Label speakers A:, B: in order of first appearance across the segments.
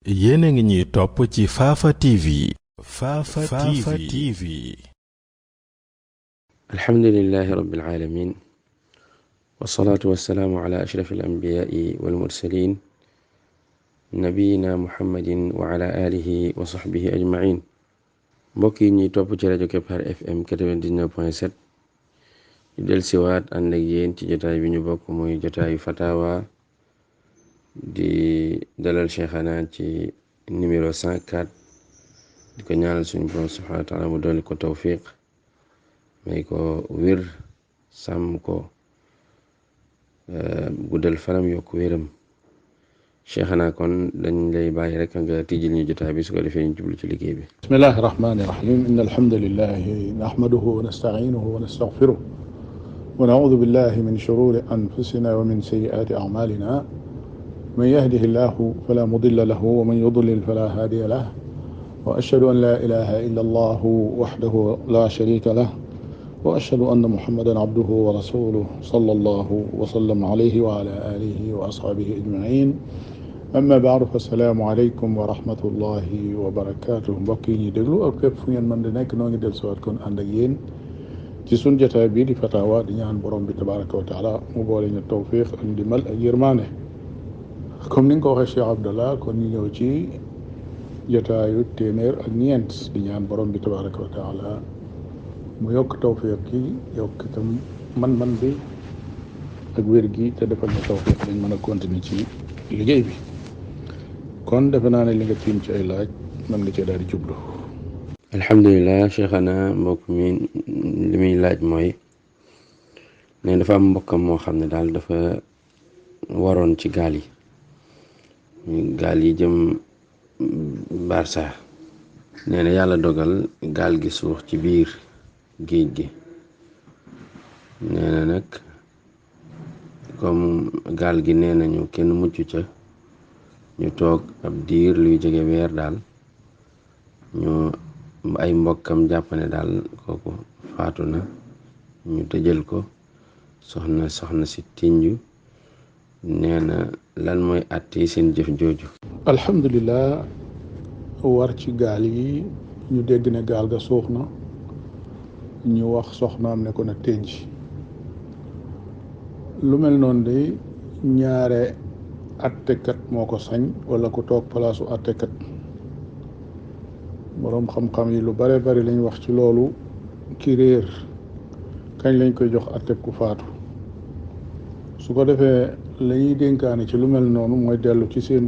A: yéen a ngi ñuy topp ci Fafa TV. Fafa TV.
B: alhamdulillahi rabbil alamin wasalaatu wasalaamu ala ashraf al-anbiyaai wal mursalin nabiyina muhammadin wa ala alihi wa sahbihi ajmain. mbokk yi ñuy topp ci rajo Kepar FM 99.7 ñu del siwaat ànd ak yéen ci jotaay bi ñu bokk muy jotaayu fatawa di dalal cheikhana ci numéro 104 di ko ñaanal suñu borom subhanahu wa taala mu dolli ko tawfiq may ko wér sàmm ko guddal faram yokk wéram. cheikhana kon dañ lay bàyyi rek nga tijjil ñu jotaay bi su ko defee ñu jublu ci liggéey bi.
C: bismillahi rahmani rahim inna alhamdulillahi nahmaduhu wa nasta'inuhu wa nastaghfiruh wa na'udhu billahi min shururi anfusina wa min sayyiati a'malina man yahdihillahu fala mudilla lahu wa man yudlil fala hadiya lahu wa ashhadu an la ilaha illa allah wahdahu la sharika lahu wa ashhadu anna muhammadan abduhu wa rasuluhu sallallahu wa sallam alayhi wa ala alihi wa ashabihi ajma'in. amma baadu fa salaamu aleykum wa rahmatullahi wa barakaatu. mbokk yi ñuy déglu ak fépp fu ngeen mën di nekk noo ngi del siwaat kon ànd ak yéen ci sun jotaay bii di fatawa di ñaan borom bi tabaraka wa taala mu boole ñu tawfiq ak ndimbal ak yërmaane. comme ni nga ko waxee Cheikh Abdallah kon ñu ñëw ci jotaayu téeméer ak ñeent di ñaan borom bi tabaraka wa taala mu yokk tawfiq ki yokk itam man-man bi ak wér gi te defal ñu tawfiq dañ mën a continuer ci liggéey bi. kon defe naa ne li nga tiim ci ay laaj mën nga cee daal di jublu.
B: alhamdulilah cheikhana mbokk mi li muy laaj mooy ne dafa am mbokkam moo xam ne daal dafa waroon ci gaal yi jëm Barça. nee na yàlla dogal gaal gi suux ci biir géej gi. nee na nag comme gaal gi nee nañu kenn mucc ca ñu toog ab diir luy jege weer daal ñu ay mbokkam jàpp ne daal kooku faatu na ñu tëjal ko soxna si tinju. nee na lan mooy àtte seen jëf jooju.
C: alhamdulilah war ci gaal yi ñu dégg ne gaal ga suux na ñu wax soxnaam ne ko na tënj. lu mel noonu de ñaare attekat moo ko sañ wala ku toog palaasu attekat. boroom xam-xam yi lu bare bari lañ wax ci loolu ki réer kañ lañ koy jox atteb ku faatu. su ko defee la ñuy dénkaane ci lu mel noonu mooy dellu ci seen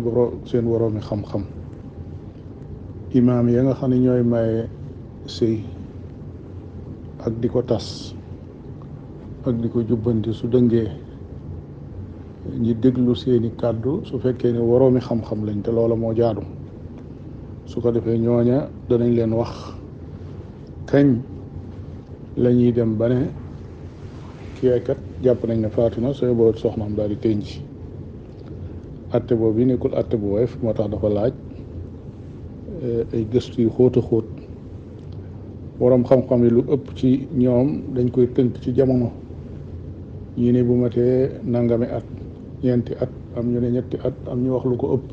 C: woroomi xam-xam. imaam ya nga xam ne ñooy maye sëy ak di ko tas ak di ko jubbanti su dëngee ñi déglu seeni kàddu su fekkee ne woroomi xam-xam lañ te loola moo jaadu. su ko defee ñooña danañ leen wax kañ la ñuy dem ba ne kii kat jàpp nañ ne faatu na sooy boo soxnaam daal di tënj. atte boobu yi nekkul atte bu woyof moo tax dafa laaj ay gëstu yu xóot a xóot. waroom xam-xam yi lu ëpp ci ñoom dañ koy tënk ci jamono. ñii ne bu matee nangami at ñeenti at am ñu ne ñetti at am ñu wax lu ko ëpp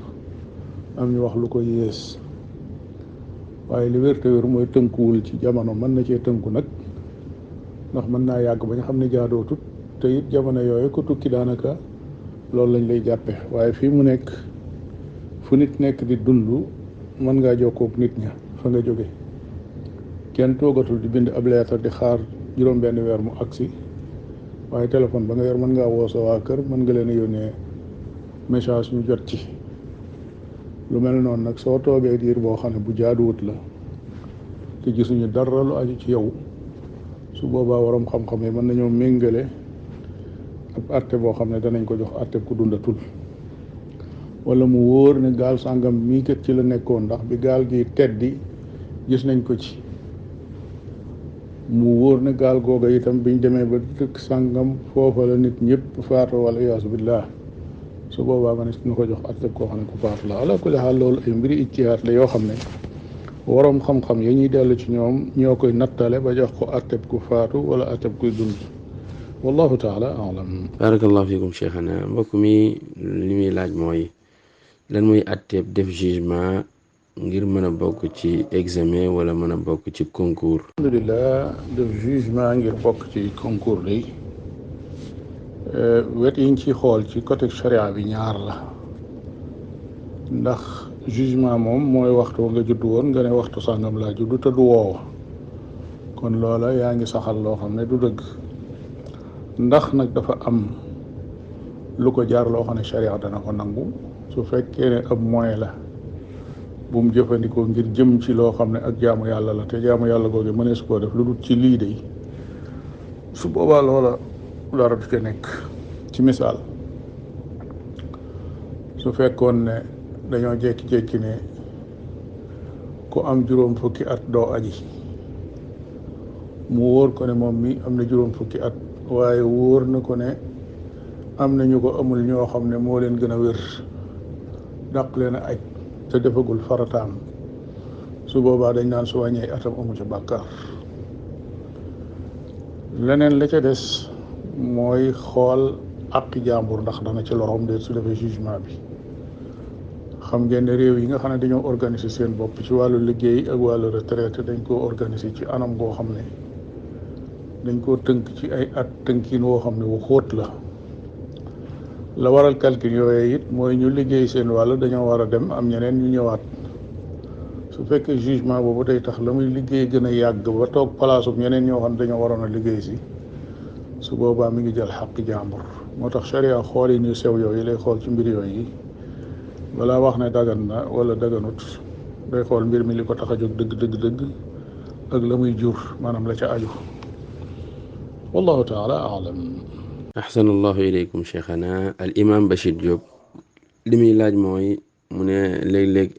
C: am ñu wax lu ko yées. waaye li wér te wér mooy tënkuwul ci jamono. mën na cee tënku nag ndax mën naa yàgg ba ñu xam ne jaadootut te it jamono yooyu ko tukki daanaka loolu lañ lay jàppe. waaye fii mu nekk fu nit nekk di dund mën ngaa jokkoog nit ña fa nga jóge. kenn toogatul di bind ab leetar di xaar juróom-benn weer mu agsi waaye téléphone ba nga yor mën ngaa woo sa waa kër mën nga leen a yónnee message ñu jot ci. lu mel noonu nag soo toogee diir boo xam ne bu jaaduwut la te gisuñu dara lu aju ci yow su boobaa waroom xam-xam yi mën nañoo méngale ab atte boo xam ne danañ ko jox atte ku dundatul. wala mu wóor ne gaal sàngam mii kat ci la nekkoon ndax bi gaal gi teddi gis nañ ko ci. mu wóor ne gaal googa itam biñ demee ba dëkk sàngam foofa la nit ñëpp faatu wala iyaasu billah. su boobaa ma ne ñu ko jox atteb koo xam ne ku faatu la. ala kulli xaal loolu ay mbiri ijtihaad la yoo xam ne waroom xam-xam ya ñuy dellu ci ñoom ñoo koy nattale ba jox ko atteb ku faatu wala atteb kuy dund. wallahu taala alam.
B: barakallahu fikum cheikhana. mbokk mi li muy laaj mooy lan mooy atteeb def jugement ngir mën a bokk ci examen wala mën a bokk ci concours.
C: alhamdulilah, def jugement ngir bokk ci concours day wet yiñ ci xool ci côté charia bi ñaar la. ndax jugement moom mooy waxtu nga judd woon nga ne waxtu sàngam laa judd te du woowa, kon loola yaa ngi saxal loo xam ne du dëgg. ndax nag dafa am lu ko jaar loo xam ne charia dana ko nangu, su fekkee ne ab moyen la bu mu jëfandikoo ngir jëm ci loo xam ne ak jaamu yàlla la te jaamu yàlla googu mënees koo def lu dul ci lii de, su boobaa loola dara du ca nekk. ci misaal, su fekkoon ne dañoo jékki-jékki ne ku am juróom fukki at doo aji, mu wóor ko ne moom mi am na juróom fukki at, waaye wóor na ko ne am na ñu ko amul ñoo xam ne moo leen gën a wér, dàq leen a aj te defagul farataam, su boobaa dañ naan su wàññee atam amu ca bàkkaar. leneen la ca des mooy xool àqi jàmbur ndax dana ci lorom de su defee jugement bi. xam ngeen ne réew yi nga xam ne dañoo organiser seen bopp ci wàllu liggéey ak wàllu retraite dañ koo organiser ci anam goo xam ne dañ koo tënk ci ay at tënkin woo xam ne wu xóot la waral calcul yooyu it mooy ñu liggéey seen wàll dañoo war a dem am ñeneen ñu ñëwaat. su fekkee jugement boobu day tax la muy liggéey gën a yàgg ba toog palaasum ñeneen ñoo xam ne dañoo waroon a liggéey si, su boobaa mi ngi jël xàq jàmbur. moo tax charia xool yi ñu sew yooyu lay xool ci mbir yooyu balaa wax ne dagan na wala daganut, day xool mbir mi li ko tax a jóg dëgg ak la muy jur, maanaam la ca aju. wallahu taala alam.
B: ahsanallahu ilaykum cheikhana. al imam Bachir Diop li muy laaj mooy, mu ne léeg-léeg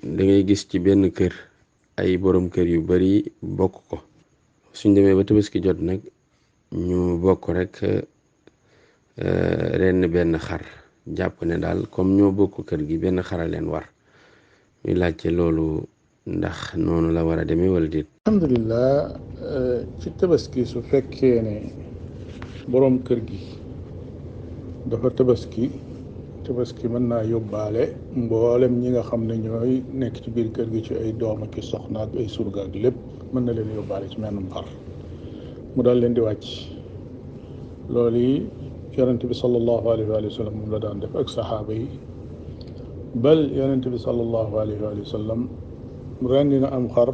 B: da ngay gis ci benn kër ay borom kër yu bari bokk ko, suñ demee ba tabaski jot nag ñu bokk rek ren benn xar, jàpp ne daal comme ñoo bokk kër gi benn xara leen war. muy laajte loolu ndax noonu la war a demee wala déet.
C: alhamdulilah, ci tabaski su fekkee ne borom kër gi dafa tabaski mën naa yóbbaale mboolem ñi nga xam ne ñooy nekk ci biir kër gi ci ay doom ak soxna ak ay surga ak lépp, mën na leen yóbbaale ci mennum xar mu daal leen di wàcc. loolu yi yonent bi sallallahu alayhi wa sallam moom la daan def ak saxaaba yi. bal yonent bi sallallahu alayhi wa sallam rendi na am xar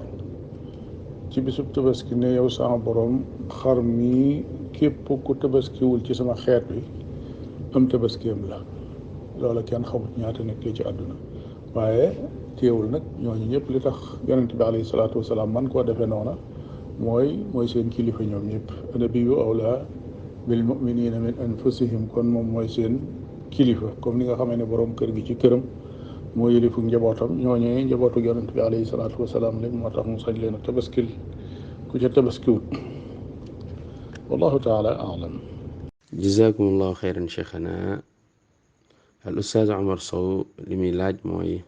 C: ci bisub tabaski ne yow sama borom, xar mi képp ku tabaskiwul ci sama xeet bi am tabaskiyam la. loola kenn xamut ñaata nekk li ci àdduna, waaye teewul nag ñooñu ñëpp li tax yonent bi alayhi salaatu wasalaam man koo defee noona mooy seen kilifa ñoom ñëpp. nabiyyu awlaa bil mu'minina min anfusihim, kon moom mooy seen kilifa, comme ni nga xamee ne borom kër gi ci këram moo yëlifu njabootam, ñooñee njabootu yonent bi alayhi salaatu wasalaam lañ, moo tax mu sañ leen a tabaskil ku ca tabaskiwut. wallahu taala alam.
B: jazakumullahu xeyran cheikhana. al ustaaz Omar Sow li muy laaj mooy,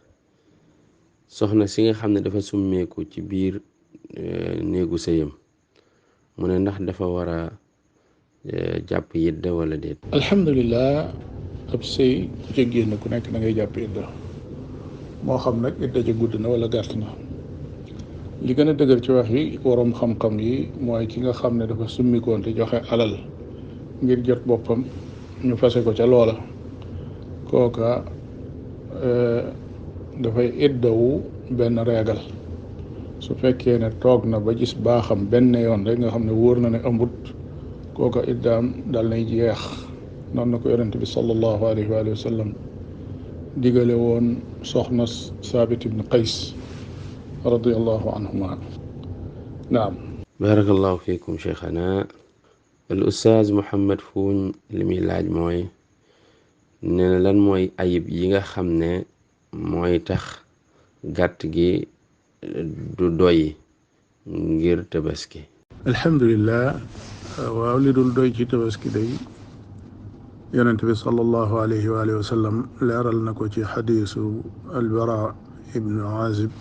B: soxna si nga xam ne dafa summeeku ci biir néegu sëyam, mu ne ndax dafa war a jàpp yidda wala déet.
C: alhamdulilah, ab sëy ku ca génn ku nekk da ngay jàpp idda, moo xam nag idda ja gudd na wala gàtt na. li gën a dëgër ci wax yi waroom xam-xam yi mooy ki nga xam ne dafa summikoon te joxe alal ngir jot boppam, ñu fase ko ca loola, kooka dafay iddawu benn reegal. su fekkee ne toog na ba gis baaxam benn yoon rek nga xam ne wóor na ne amut, kooka iddaam dal nay jeex. noonu na ko yonent bi sallallahu alayhi wa sallam digale woon soxna Saabit ibn Qays radiyallahu anhuma. naam.
B: barakallahu fiikum cheikhana. al ustaaz Muhammad Fuuñ li muy laaj mooy, nee na lan mooy ayib yi nga xam ne mooy tax gàtt gi du doy ngir tabaski.
C: alhamdulilah, waaw li dul doy ci tabaski day yonent bi sallallahu alayhi wa sallam leeral na ko ci xadiisu albara ibnu azib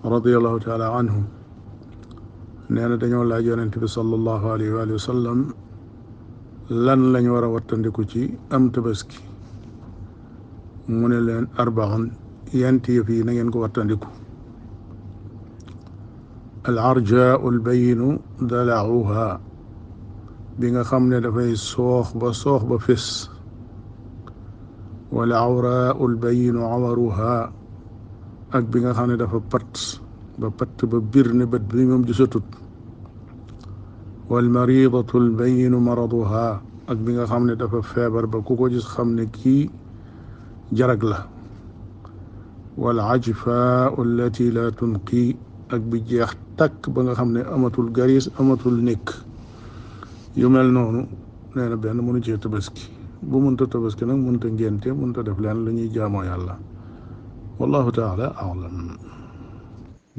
C: radiallahu taala anhu. nee na dañoo laaj yonent bi sallallahu alayhi wa sallam lan lañ war a wattandiku ci am tabaski, mu ne leen arba'un yent yëf yi na ngeen ko wattandiku. al arjaau al bayinu dalauha bi nga xam ne dafay soox ba fés. wal awraau al bayinu awaruha ak bi nga xam ne dafa patt ba bir ne bët bi moom gisatut. wal maridatu al bayinu maraduha ak bi nga xam ne dafa feebar ba ku ko gis xam ne kii jarag la. wal ajfaau allati la tunqi ak bi jeex takk ba nga xam ne amatul garis amatul nekk. yu mel noonu nee na benn mënu cee tabaski. bu mënta tabaski nag mënta ngénte mënta def leen la ñuy jaamoo yàlla. wallahu taala alam.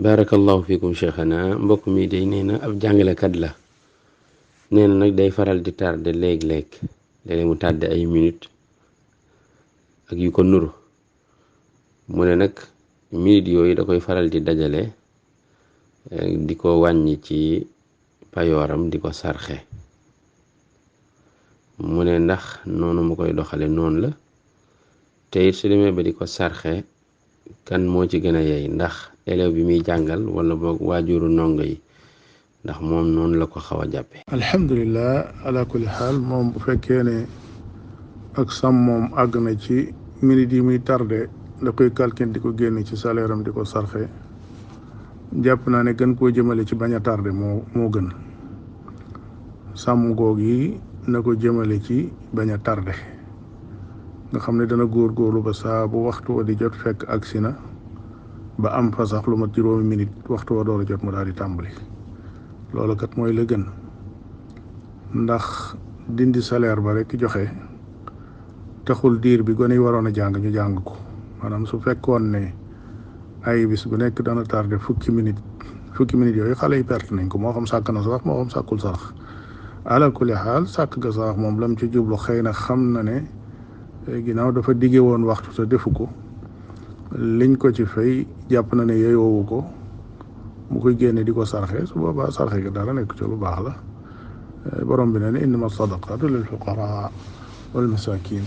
B: barakallahu fikum cheikhana. mbokk mi day nee na ab jàngalekat la. nee na nag day faral di tardé léeg-léeg mu tardé ay minutes ak yu ko nuru. mu ne nag minutes yooyu da koy faral di dajale di ko wàññi ci payooram di ko sarxe. mu ne ndax noonu mu koy doxale noonu la te it su demee ba di ko sarxe kan moo ci gën a yey, ndax élève bi muy jàngal wala boog waajuru ndongo yi, ndax moom noonu la ko xaw a jàppe.
C: alhamdulilah ala kulli xaal moom bu fekkee ne ak sam moom àgg na ci minutes yi muy tardé da koy calcul di ko génne ci salaire am di ko sarxe, jàpp naa ne gën koo jëmale ci bañ a tardé moo gën. sàmm goog yi na ko jëmale ci bañ a tardé nga xam ne dana góorgóorlu ba saa bu waxtu wa di jot fekk agsi na ba am fa sax lu mat juróomi minute waxtu wa door a jot mu daal di tàmbali. loolu kat mooy la gën, ndax dindi salaire ba rek joxe taxul diir bi gone yi waroon a jàng ñu jàng ko. maanaam su fekkoon ne ay bis bu nekk dana tardé fukki minute yooyu xale yi perte nañ ko, moo xam sàkk na sax moo xam sàkkul sax. ala kulli xaal sàkk ga sax moom lam ci jublu xëy na xam na ne ginnaaw dafa digge woon waxtu te defu ko, liñ ko ci fay jàpp na ne yeyoowu ko, mu koy génne di ko sarxe. su boobaa sarxe ga dara nekk ci lu baax la. borom bi ne ne innama sadaqatu lil fuqara wal masakin.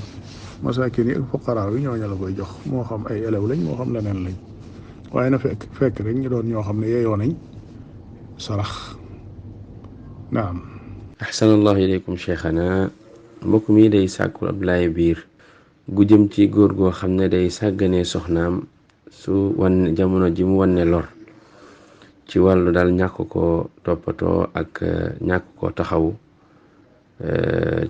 C: masakin yi ak fuqara yi ñooñu la koy jox, moo xam ay élève lañ moo xam leneen lañ, waaye na fekk rek ñu doon ñoo xam ne yeyoo nañ sarax. naam.
B: ahsanallahu ilaykum cheikhana. mbokk mi day sàkkul ab laay biir gu jëm ci góor goo xam ne day sàgganee soxnaam su wan jamono ji mu wanne lor ci wàllu daal ñàkk ko toppatoo ak ñàkk ko taxaw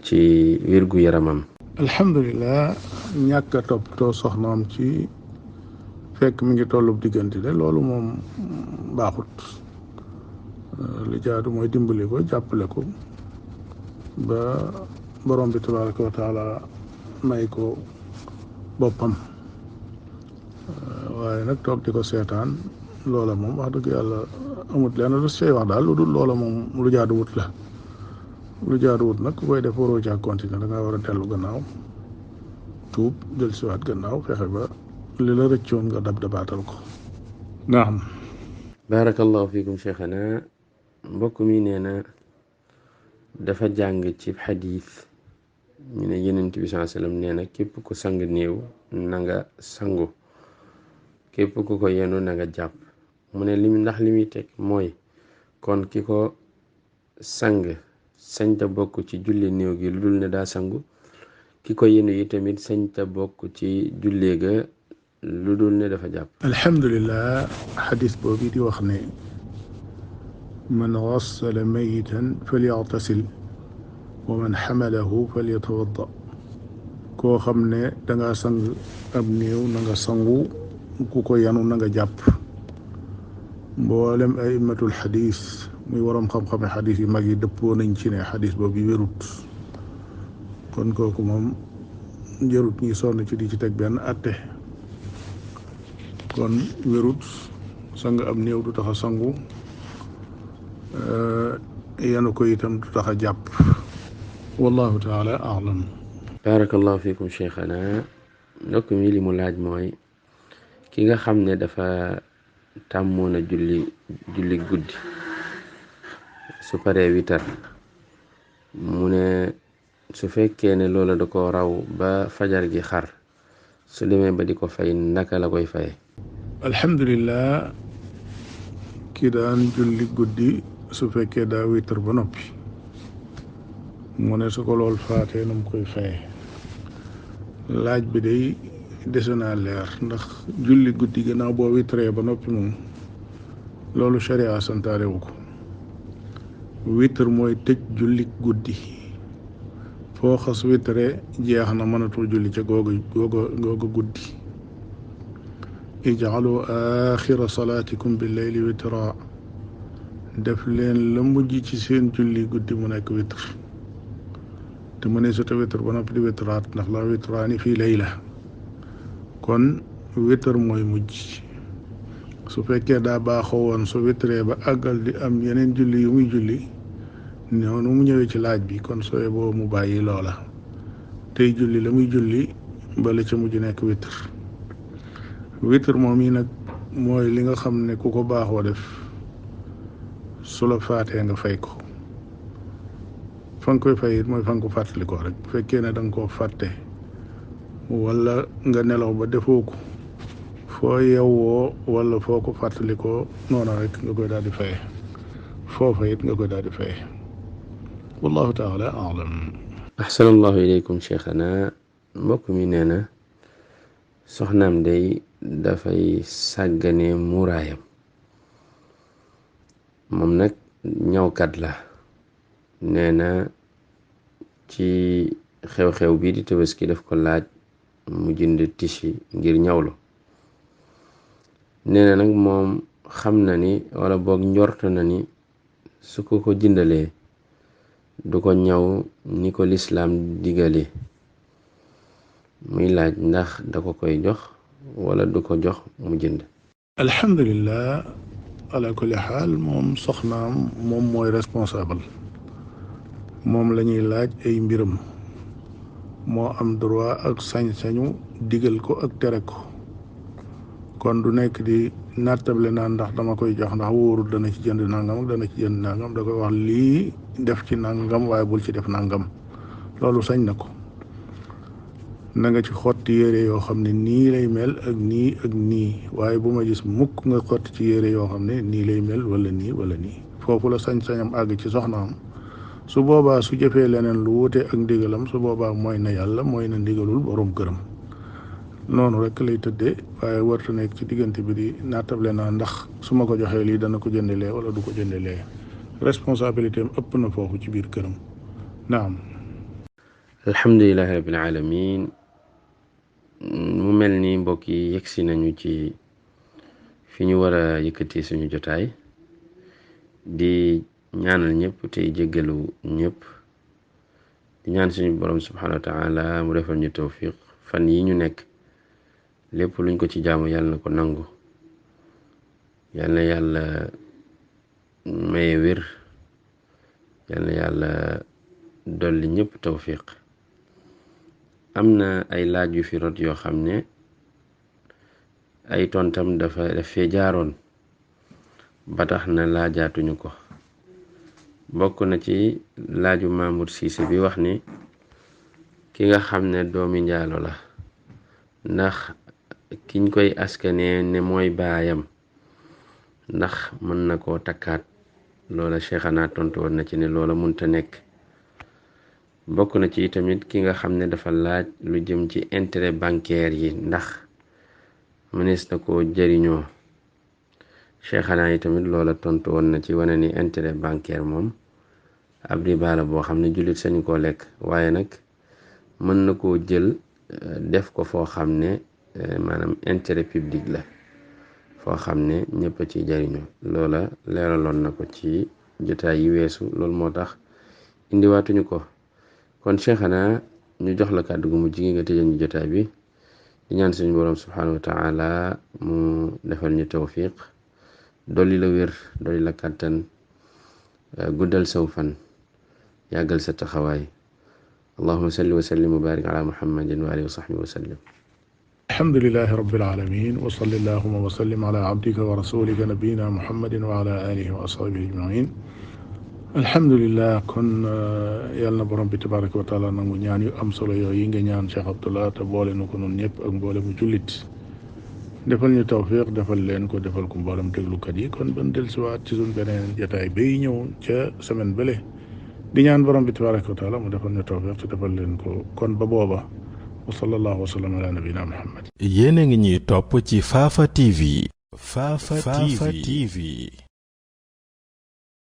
B: ci wérgu yaramam.
C: alhamdulilah ñàkk a toppatoo soxnaam ci fekk mi ngi tollub diggante de loolu moom baaxut. li jaadu mooy dimbali ko jàppale ko ba borom bi tabaraka wa taala may ko boppam, waaye nag toog di ko seetaan loola moom wax dëgg yàlla amut lenn lu sey wax daal lu dul loola moom lu jaaduwut la. lu jaaduwut nag ku koy def waroo caa continuer, da ngaa war a dellu gannaaw tuub jël siwaat gannaaw fexe ba li la rëccoon nga dabaatal ko. naam.
B: barakallahu fikum cheikhana. mbokk mi nee na dafa jàng ci xadiis ñu ne Yonent bi sallallahu alayhi wasallam nee na képp ku sang néew na nga sangu, képp ku ko yenu na nga jàpp. mu ne ndax li muy teg mooy kon ki ko sang sañta bokk ci julli néew gi lu dul ne daa sangu, ki ko yenu yi tamit sañta bokk ci jullee ga lu dul ne dafa jàpp.
C: alhamdulillah xadiis boobu di wax ne man gassala mayitan falyagtasil wa man xamalahu falyatawadda. koo xam ne danga sang ab néew na nga sangu, ku ko yanu na nga jàpp. mboolem aimatul xadis muy waroom xam-xame xadis yi mag yi dëppoo nañ ci ne xadis boobu wérut, kon kooku moom jërut ñi sonn ci di ci teg benn atte. kon wérut, sang ab néew du tax a sangu, yanu ko itam du tax a jàpp. wallahu taala a'lam.
B: barakallahu fikum cheikhana. ndokk mi li mu laaj mooy ki nga xam ne dafa tàmmoon a julli guddi su paree witar, mu ne su fekkee ne loola da ko raw ba fajar gi xar su demee ba di ko fay naka la koy faye?
C: alhamdulillah ki daan julli guddi su fekkee daa witr ba noppi mu ne su ko lool faatee nu mu koy faye. laaj bi day dese naa leer ndax julli guddi gannaaw boo witree ba noppi moom loolu sharia santaane wu ko. witr mooy tëj julli guddi, foo xas witre jeex na, mënatul julli ca googa guddi. ijcalu axira salaatikum billeyli witra, def leen la mujj ci seen julli guddi mu nekk witr. te mu ne su ta witr ba noppi di witraat ndax la witraani fii layla, kon witr mooy mujj. su fekkee daa baaxoo woon su witree ba àggal di am yeneen julli yu muy julli noonu mu ñëwee ci laaj bi, kon sooy boo mu bàyyi loola tey julli la muy julli bala ca mujj nekk witr. witr moom yi nag mooy li nga xam ne ku ko baaxoo def su la faatee nga fay ko. fa nga koy fay it mooy fa nga ko fàttalikoo rek. bu fekkee ne da nga koo fàtte wala nga nelaw ba defoo ko, foo yewwoo wala foo ko fàttalikoo noona rek nga koy daal di faye, foofa it nga koy daal di faye. wallahu taala alam.
B: ahsanallahu ilaykum cheikhana. mbokk mi nee na soxnaam day dafay sàggane muuraayam, moom nag ñawkat la. nee na ci xew-xew bii di Tabaski daf ko laaj mu jënd tissu ngir ñawlu. nee na nag moom xam na ni wala boog njort na ni su ko jëndalee du ko ñaw ni ko lislaam digale. muy laaj ndax da ko koy jox wala du ko jox mu jënd.
C: alhamdulillah ala kulli xaal moom soxnaam moom mooy responsable, moom la ñuy laaj ay mbiram, moo am droit ak sañ-sañu digal ko ak tere ko. kon du nekk di nattable naan ndax dama koy jox ndax wóorul dana ci jënd nangam ak dana ci jënd nangam. da koy wax lii def ci nangam waaye bul ci def nangam, loolu sañ na ko. na nga ci xotti yére yoo xam ne nii lay mel ak nii waaye bu ma gis mukk nga xotti ci yére yoo xam ne nii lay mel wala nii. foofu la sañ-sañam àgg ci soxnaam. su boobaa su jëfee leneen lu wuute ak ndigalam, su boobaa mooy na yàlla, mooy na ndigalul borom këram. noonu rek lay tëddee, waaye warta nekk ci diggante bi di naatable naa ndax su ma ko joxee lii dana ko jëndelee wala du ko jëndelee. responsabilité am ëpp na foofu ci biir këram. naam.
B: alhamdulilahi rabbil alamin. mu mel ni mbokk yi yegsi nañu ci fi ñu war a yëkkati suñu jotaay, di ñaanal ñëpp tey jéggalu ñëpp, di ñaan suñu borom subhanahu wa taala mu defal ñu tawfiq. fan yi ñu nekk lépp luñ ko ci jaamu yàlla na ko nangu, yàlla na yàlla maye wér, yàlla na yàlla dolli ñëpp tawfiq. am na ay laaj yu fi rot yoo xam ne ay tontam daf fee jaaroon ba tax na laajaatuñu ko. bokk na ci laaju Mamour Cissé bi wax ni ki nga xam ne doomi njaalo la, ndax kiñ koy askanee ne mooy baayam ndax mën na koo takkaat. loola cheikhana tontu woon na ci ne loola munta nekk. bokk na ci tamit ki nga xam ne dafa laaj lu jëm ci intérêt bancaire yi, ndax mënees na koo jëriñoo. cheikhana yi tamit loola tontu woon na ci wane ni intérêt bancaire moom ab riba la boo xam ne jullit sañu koo lekk, waaye nag mën na koo jël def ko foo xam ne maanaam intérêt public la, foo xam ne ñëpp a ci jëriñoo. loola leeraloon na ko ci jotaay yi weesu, loolu moo tax indiwaatuñu ko. kon cheikhana ñu jox la kàddu gu mujj gi nga tëjal ñu jotaay bi, di ñaan suñu borom subhanahu wa taala mu defal ñu tawfiq, dolli la wér, dolli la kàttan, guddal saw fan, yàggal sa taxawaay. allahumma salli wa sallim wa barik ala muhammadin wa alihi wa sahbihi wa sallim.
C: alhamdulilahi rabbil alamin wa salli allahumma wa sallim ala abdika wa rasulika nabiyina muhammadin wa ala alihi wa ashabihi ajmain. alhamdulillah kon yàlla na borom bi tabaraka wa taala nangu ñaan yu am solo yooyu yi nga ñaan Cheikh Abdallah te boole nu ko noonu ñëpp ak mboole mu jullit defal ñu tawfiq defal leen ko defal ko mboolem déglukat yi kon ban dellusiwaat ci suñ beneen jataay bay ñëw ca semaine bële di ñaan borom bi tabaraka wa taala mu defal ñu tawfiq te defal leen ko kon ba booba wa sallallahu wa sallam ala nabina muhammad.
A: yéen a ngi ñuy topp ci Fafa TV. Fafa TV.